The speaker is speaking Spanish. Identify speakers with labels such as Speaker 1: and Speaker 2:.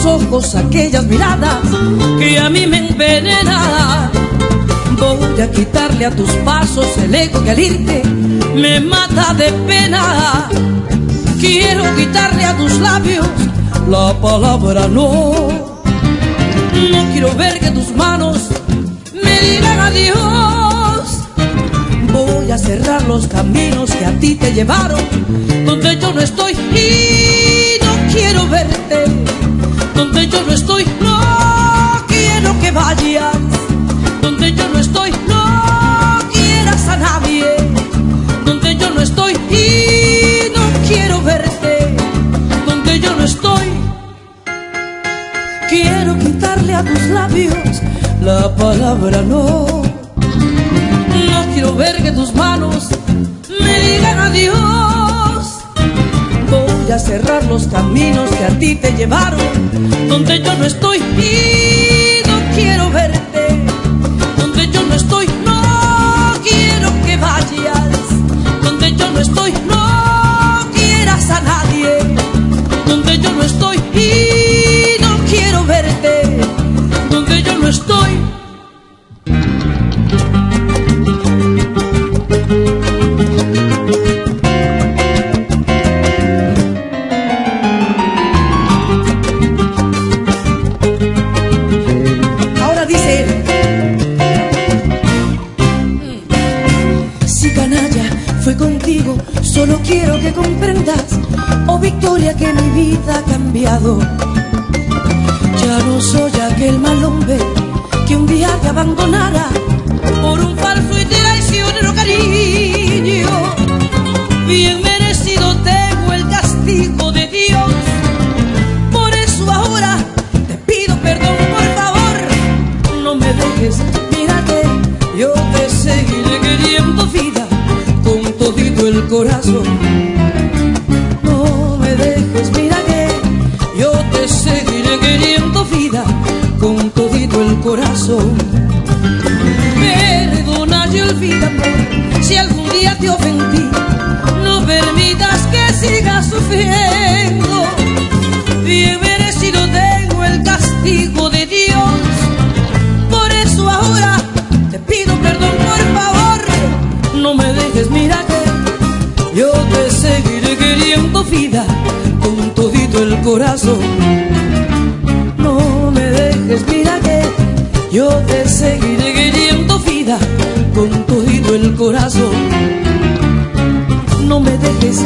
Speaker 1: ojos aquellas miradas que a mí me envenenan. Voy a quitarle a tus pasos el eco que al irte me mata de pena. Quiero quitarle a tus labios la palabra no. No quiero ver que tus manos me digan adiós. Voy a cerrar los caminos que a ti te llevaron donde yo no estoy y no quiero verte. Donde yo no estoy, no quiero que vayas. Donde yo no estoy, no quieras a nadie. Donde yo no estoy y no quiero verte. Donde yo no estoy, quiero quitarle a tus labios la palabra no. No quiero ver que tus manos me digan adiós. Voy a cerrar los caminos que a ti te llevaron donde yo no estoy y no quiero verte. Donde yo no estoy, no quiero que vayas. Donde yo no estoy, no quieras a nadie. Donde yo no estoy y no quiero verte. Donde yo no estoy. Ahora dice él: si canalla fue contigo, solo quiero que comprendas, oh Victoria, que mi vida ha cambiado. Ya no soy aquel mal hombre que un día te abandonara por un falso y traicionero cariño. Bien merecido tengo el castigo de Dios. Por eso ahora te pido perdón, por favor. No me dejes, mira que yo te seguiré queriendo, vida, con todito el corazón. No me dejes, mira que yo te seguiré queriendo, vida, con todito el corazón. Perdona y olvida, amor, si algún día te ofendí. No permitas que sigas sufriendo. Bien merecido tengo el castigo de Dios. Por eso ahora te pido perdón, por favor. No me dejes, mira que yo te seguiré queriendo, vida, con todito el corazón. No me dejes, mira que yo te seguiré queriendo, vida, con todito el corazón. No me dejes.